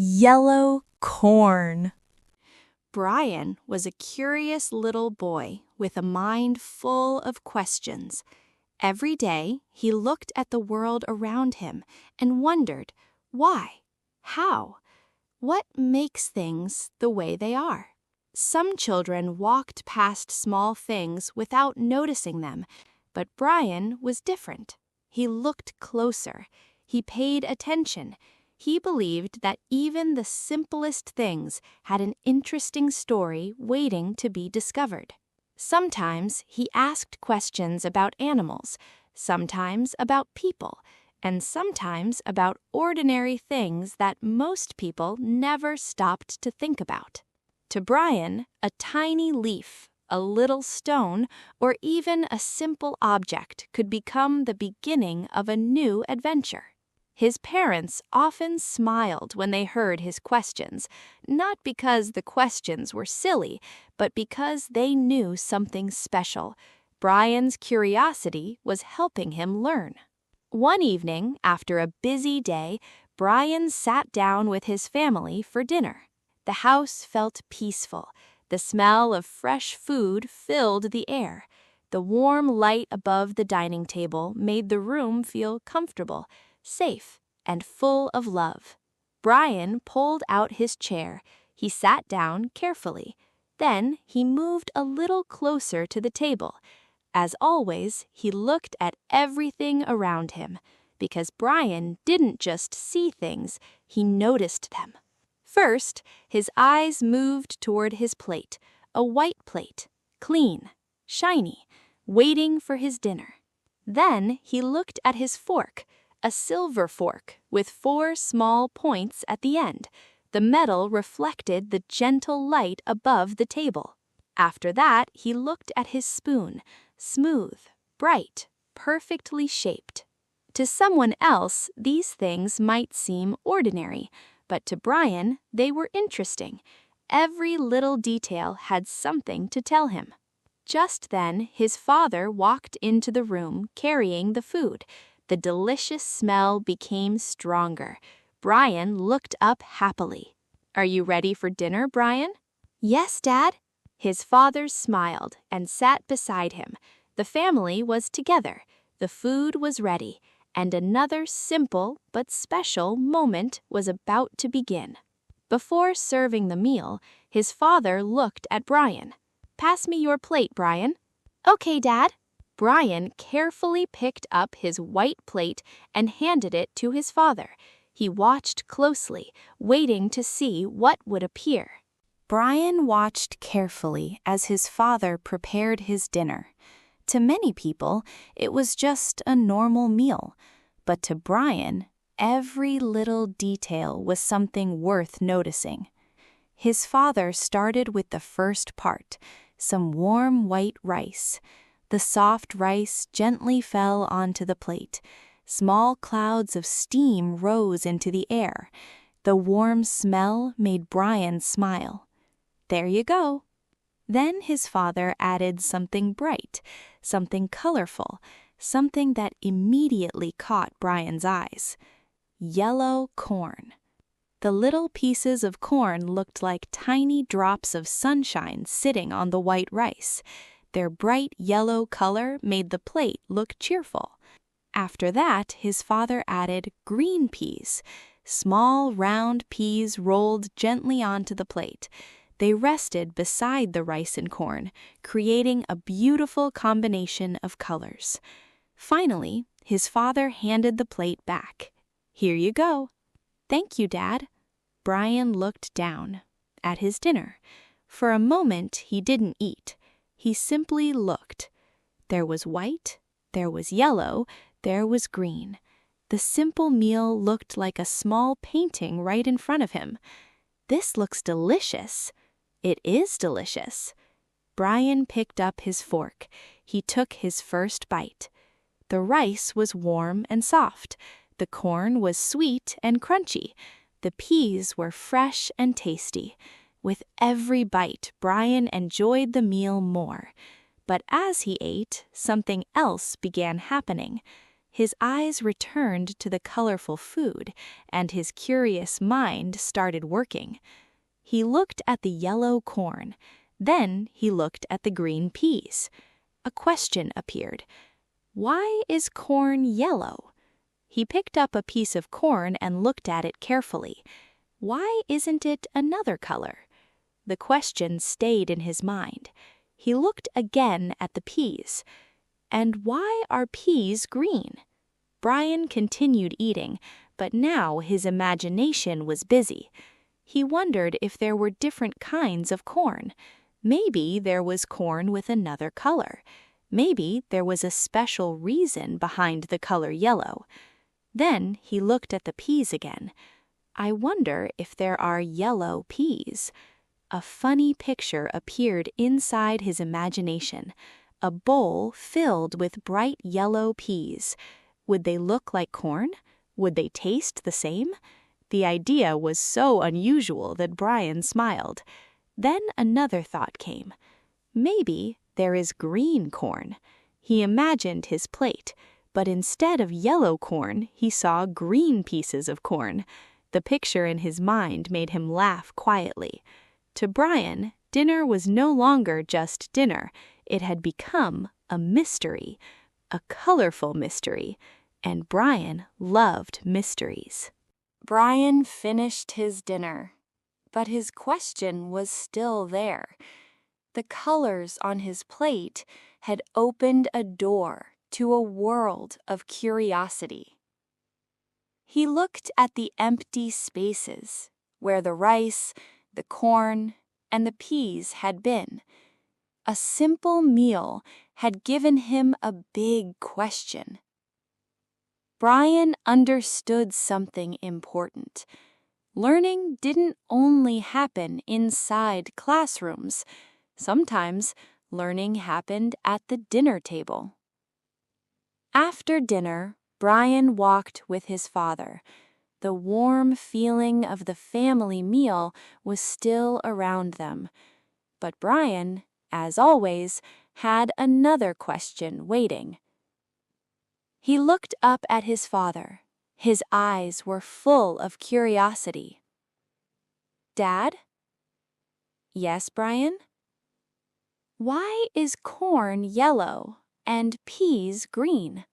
Yellow corn. Brian was a curious little boy with a mind full of questions. Every day, he looked at the world around him and wondered, why? How? What makes things the way they are? Some children walked past small things without noticing them, but Brian was different. He looked closer. He paid attention. He believed that even the simplest things had an interesting story waiting to be discovered. Sometimes he asked questions about animals, sometimes about people, and sometimes about ordinary things that most people never stopped to think about. To Brian, a tiny leaf, a little stone, or even a simple object could become the beginning of a new adventure. His parents often smiled when they heard his questions, not because the questions were silly, but because they knew something special. Brian's curiosity was helping him learn. One evening, after a busy day, Brian sat down with his family for dinner. The house felt peaceful. The smell of fresh food filled the air. The warm light above the dining table made the room feel comfortable, safe, and full of love. Brian pulled out his chair. He sat down carefully. Then he moved a little closer to the table. As always, he looked at everything around him, because Brian didn't just see things, he noticed them. First, his eyes moved toward his plate, a white plate, clean, shiny, waiting for his dinner. Then he looked at his fork, a silver fork with 4 small points at the end. The metal reflected the gentle light above the table. After that, he looked at his spoon, smooth, bright, perfectly shaped. To someone else, these things might seem ordinary, but to Brian, they were interesting. Every little detail had something to tell him. Just then, his father walked into the room carrying the food. The delicious smell became stronger. Brian looked up happily. "Are you ready for dinner, Brian?" "Yes, Dad." His father smiled and sat beside him. The family was together. The food was ready, and another simple but special moment was about to begin. Before serving the meal, his father looked at Brian. "Pass me your plate, Brian." "Okay, Dad." Brian carefully picked up his white plate and handed it to his father. He watched closely, waiting to see what would appear. Brian watched carefully as his father prepared his dinner. To many people, it was just a normal meal, but to Brian, every little detail was something worth noticing. His father started with the first part, some warm white rice. The soft rice gently fell onto the plate. Small clouds of steam rose into the air. The warm smell made Brian smile. "There you go." Then his father added something bright, something colorful, something that immediately caught Brian's eyes. Yellow corn. The little pieces of corn looked like tiny drops of sunshine sitting on the white rice. Their bright yellow color made the plate look cheerful. After that, his father added green peas. Small, round peas rolled gently onto the plate. They rested beside the rice and corn, creating a beautiful combination of colors. Finally, his father handed the plate back. "Here you go." "Thank you, Dad." Brian looked down at his dinner. For a moment, he didn't eat. He simply looked. There was white, there was yellow, there was green. The simple meal looked like a small painting right in front of him. "This looks delicious." "It is delicious." Brian picked up his fork. He took his first bite. The rice was warm and soft. The corn was sweet and crunchy. The peas were fresh and tasty. With every bite, Brian enjoyed the meal more. But as he ate, something else began happening. his eyes returned to the colorful food, and his curious mind started working. He looked at the yellow corn. Then he looked at the green peas. A question appeared. Why is corn yellow? He picked up a piece of corn and looked at it carefully. Why isn't it another color? The question stayed in his mind. He looked again at the peas. And why are peas green? Brian continued eating, but now his imagination was busy. He wondered if there were different kinds of corn. Maybe there was corn with another color. Maybe there was a special reason behind the color yellow. Then he looked at the peas again. I wonder if there are yellow peas. A funny picture appeared inside his imagination. A bowl filled with bright yellow peas. Would they look like corn? Would they taste the same? The idea was so unusual that Brian smiled. Then another thought came. Maybe there is green corn. He imagined his plate, but instead of yellow corn, he saw green pieces of corn. The picture in his mind made him laugh quietly. To Brian, dinner was no longer just dinner. It had become a mystery, a colorful mystery, and Brian loved mysteries. Brian finished his dinner, but his question was still there. The colors on his plate had opened a door to a world of curiosity. He looked at the empty spaces where the rice, the corn, and the peas had been. A simple meal had given him a big question. Brian understood something important. Learning didn't only happen inside classrooms. Sometimes learning happened at the dinner table. After dinner, Brian walked with his father. The warm feeling of the family meal was still around them. But Brian, as always, had another question waiting. He looked up at his father. His eyes were full of curiosity. Dad? Yes, Brian? Why is corn yellow and peas green?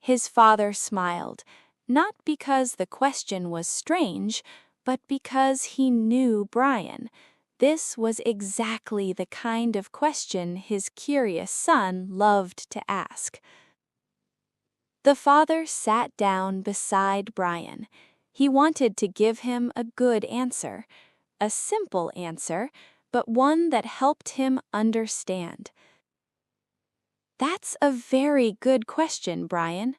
His father smiled, not because the question was strange, but because he knew Brian. This was exactly the kind of question his curious son loved to ask. The father sat down beside Brian. He wanted to give him a good answer, a simple answer, but one that helped him understand. That's a very good question, Brian.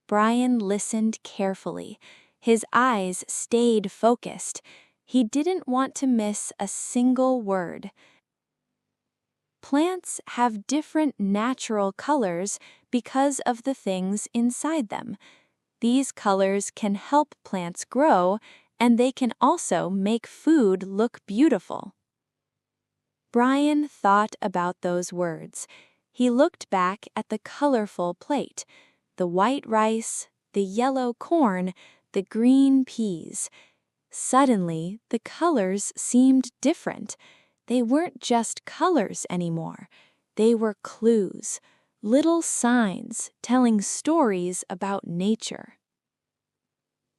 Brian listened carefully. His eyes stayed focused. He didn't want to miss a single word. Plants have different natural colors because of the things inside them. These colors can help plants grow, and they can also make food look beautiful. Brian thought about those words. He looked back at the colorful plate, the white rice, the yellow corn, the green peas. Suddenly, the colors seemed different. They weren't just colors anymore. They were clues, little signs telling stories about nature.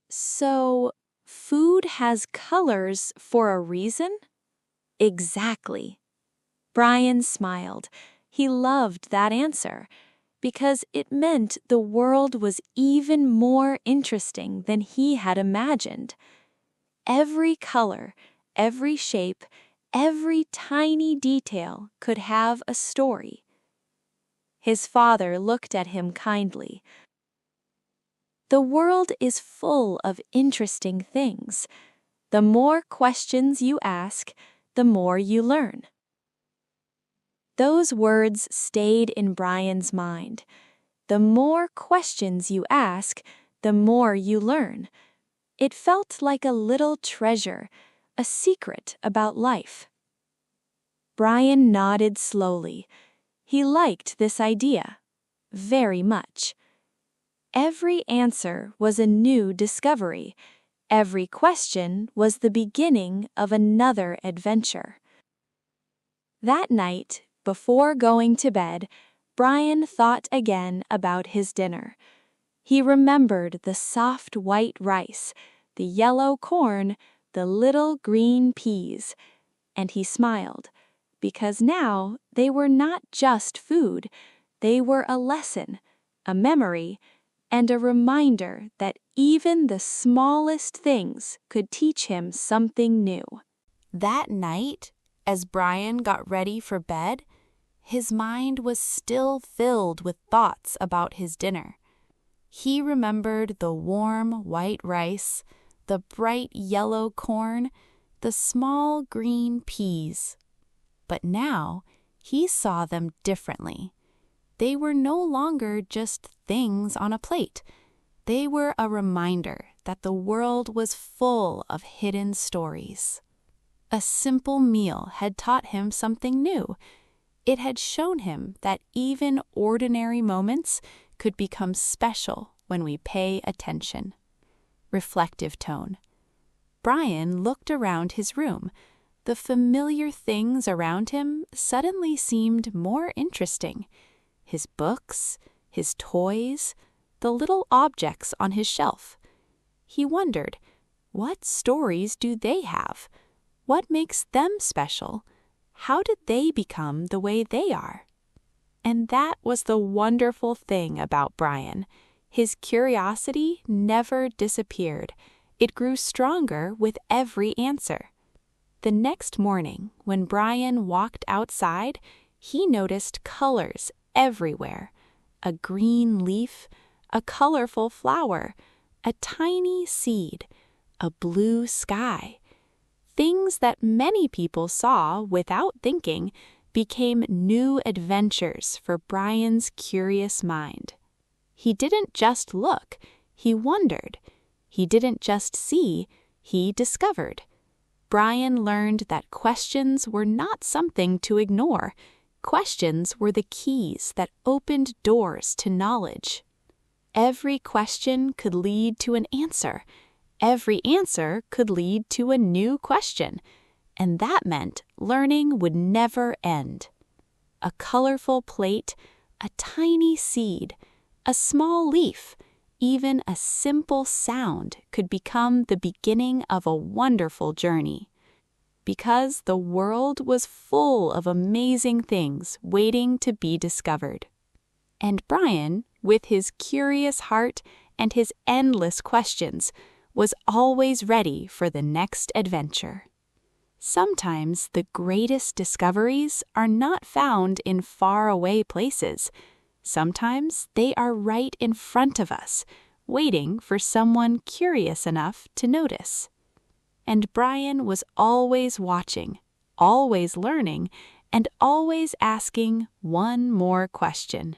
So, food has colors for a reason? Exactly. Brian smiled. He loved that answer because it meant the world was even more interesting than he had imagined. Every color, every shape, every tiny detail could have a story. His father looked at him kindly. The world is full of interesting things. The more questions you ask, the more you learn. Those words stayed in Brian's mind. The more questions you ask, the more you learn. It felt like a little treasure, a secret about life. Brian nodded slowly. He liked this idea. very much. Every answer was a new discovery. Every question was the beginning of another adventure. That night, before going to bed, Brian thought again about his dinner. He remembered the soft white rice, the yellow corn, the little green peas, and he smiled, because now they were not just food, they were a lesson, a memory, and a reminder that even the smallest things could teach him something new. That night, as Brian got ready for bed, his mind was still filled with thoughts about his dinner. He remembered the warm white rice, the bright yellow corn, the small green peas. But now he saw them differently. They were no longer just things on a plate. They were a reminder that the world was full of hidden stories. A simple meal had taught him something new. It had shown him that even ordinary moments could become special when we pay attention. Reflective tone. Brian looked around his room. The familiar things around him suddenly seemed more interesting. His books, his toys, the little objects on his shelf. He wondered, what stories do they have? What makes them special? How did they become the way they are? And that was the wonderful thing about Brian. His curiosity never disappeared. It grew stronger with every answer. The next morning, when Brian walked outside, he noticed colors everywhere. A green leaf, a colorful flower, a tiny seed, a blue sky. Things that many people saw without thinking became new adventures for Brian's curious mind. He didn't just look, he wondered. He didn't just see, he discovered. Brian learned that questions were not something to ignore. Questions were the keys that opened doors to knowledge. Every question could lead to an answer. Every answer could lead to a new question. And that meant learning would never end. A colorful plate, a tiny seed, a small leaf, even a simple sound could become the beginning of a wonderful journey. Because the world was full of amazing things waiting to be discovered. And Brian, with his curious heart and his endless questions, was always ready for the next adventure. Sometimes the greatest discoveries are not found in faraway places. Sometimes they are right in front of us, waiting for someone curious enough to notice. And Brian was always watching, always learning, and always asking one more question.